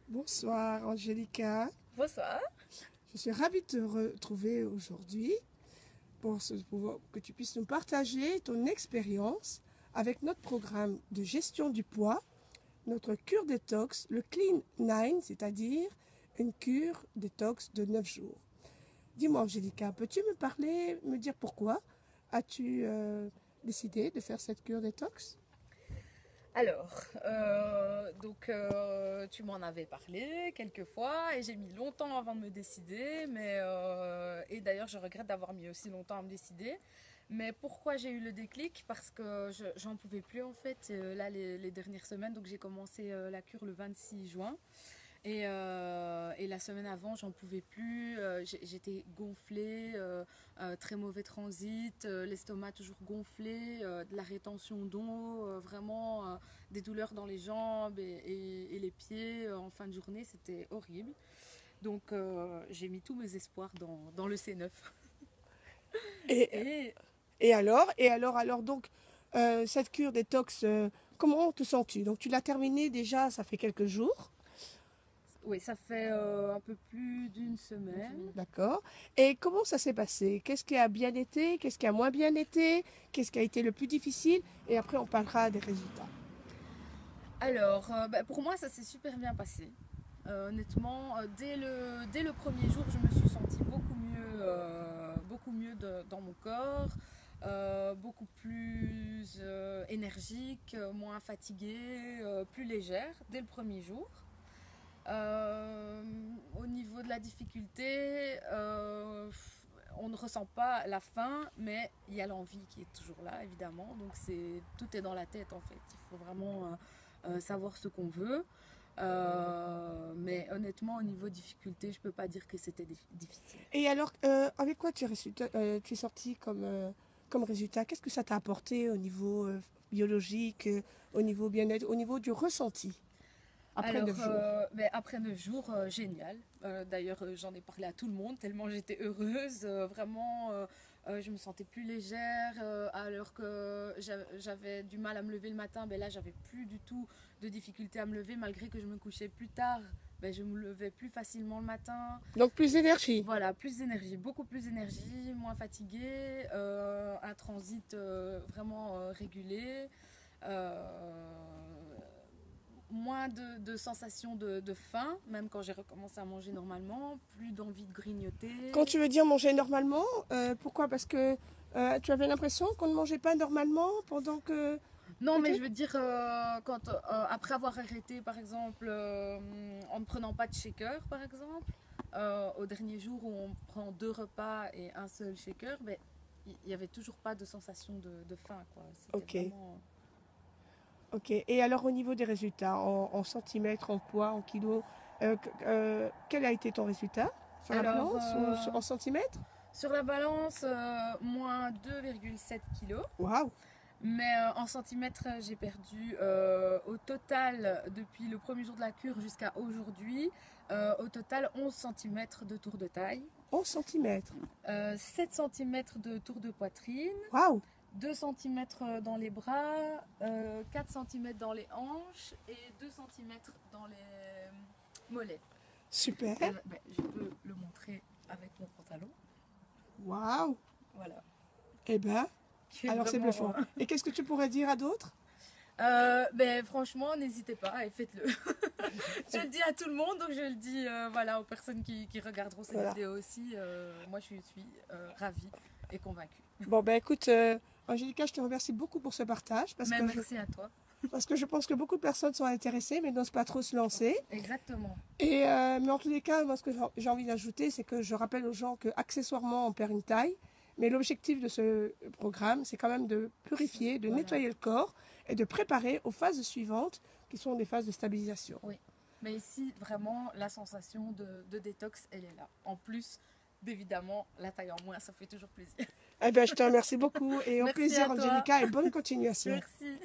Bonsoir Angélica, Bonsoir. je suis ravie de te retrouver aujourd'hui pour que tu puisses nous partager ton expérience avec notre programme de gestion du poids, notre cure détox, le Clean 9, c'est-à-dire une cure détox de 9 jours. Dis-moi Angélica, peux-tu me parler, me dire pourquoi as-tu décidé de faire cette cure détox? Alors, tu m'en avais parlé quelques fois et j'ai mis longtemps avant de me décider, et d'ailleurs je regrette d'avoir mis aussi longtemps à me décider. Mais pourquoi j'ai eu le déclic? Parce que j'en pouvais plus en fait, là les dernières semaines, donc j'ai commencé la cure le 26 juin. Et la semaine avant, j'en pouvais plus. J'étais gonflée, très mauvais transit, l'estomac toujours gonflé, de la rétention d'eau, vraiment des douleurs dans les jambes et les pieds en fin de journée. C'était horrible. Donc j'ai mis tous mes espoirs dans le C9. Et, Et et alors donc, cette cure détox, comment te sens-tu? Donc tu l'as terminée déjà, ça fait quelques jours. oui, ça fait un peu plus d'une semaine. D'accord. Et comment ça s'est passé? Qu'est-ce qui a bien été? Qu'est-ce qui a moins bien été? Qu'est-ce qui a été le plus difficile? Et après, on parlera des résultats. Alors, pour moi, ça s'est super bien passé. Honnêtement, dès le premier jour, je me suis sentie beaucoup mieux dans mon corps, beaucoup plus énergique, moins fatiguée, plus légère dès le premier jour. Au niveau de la difficulté, on ne ressent pas la faim, mais il y a l'envie qui est toujours là, évidemment. Donc tout est dans la tête en fait. Il faut vraiment savoir ce qu'on veut. Mais honnêtement, au niveau difficulté, je peux pas dire que c'était difficile. Et alors, avec quoi tu es sorti comme résultat? Qu'est-ce que ça t'a apporté au niveau biologique, au niveau bien-être, au niveau du ressenti après Alors, 9 jours? après 9 jours, génial. D'ailleurs, j'en ai parlé à tout le monde tellement j'étais heureuse. Vraiment, je me sentais plus légère. Alors que j'avais du mal à me lever le matin, ben là, j'avais plus du tout de difficulté à me lever, malgré que je me couchais plus tard. Ben, je me levais plus facilement le matin. Donc plus d'énergie. Voilà, plus d'énergie, beaucoup plus d'énergie, moins fatiguée, un transit vraiment régulé. Euh, Moins de sensations de faim, même quand j'ai recommencé à manger normalement, plus d'envie de Quand grignoter. tu veux dire manger normalement, pourquoi? Parce que tu avais l'impression qu'on ne mangeait pas normalement pendant que... Non, mais je Peut-être. veux dire, après avoir arrêté, par exemple, en ne prenant pas de shaker, par exemple, au dernier jour où on prend 2 repas et un seul shaker, ben, il n'y avait toujours pas de sensation de faim, quoi. C'était Ok. vraiment... Ok. Et alors au niveau des résultats, en centimètres, en poids, en kilos, quel a été ton résultat? Sur la Alors, balance ou en centimètres? sur la balance, moins 2,7 kilos. Waouh! Mais en centimètres, j'ai perdu au total, depuis le premier jour de la cure jusqu'à aujourd'hui, au total 11 centimètres de tour de taille, 11 centimètres. 7 centimètres de tour de poitrine, Waouh! 2 centimètres dans les bras, 4 centimètres dans les hanches et 2 centimètres dans les mollets. Super! Je peux le montrer avec mon pantalon. Waouh! Voilà. Eh ben, Qui est alors c'est vraiment... bluffant. Et qu'est-ce que tu pourrais dire à d'autres? Franchement, n'hésitez pas et faites-le. Je le dis à tout le monde, donc je le dis voilà, aux personnes qui regarderont cette Voilà. vidéo aussi. Moi, je suis ravie et convaincue. Bon, ben écoute, Angélica, je te remercie beaucoup pour ce partage Mais merci à toi. parce que je pense que beaucoup de personnes sont intéressées mais n'osent pas trop se lancer. Exactement. Et, mais en tous les cas, moi, ce que j'ai envie d'ajouter, c'est que je rappelle aux gens que accessoirement, on perd une taille. Mais l'objectif de ce programme, c'est quand même de purifier, de Voilà. nettoyer le corps et de préparer aux phases suivantes, qui sont des phases de stabilisation. Oui. Mais ici, vraiment, la sensation de détox, elle est là. En plus, d'évidemment, la taille en moins, ça fait toujours plaisir. Eh bien, je te remercie beaucoup et au Merci plaisir, à toi. Angélica, et bonne continuation. Merci.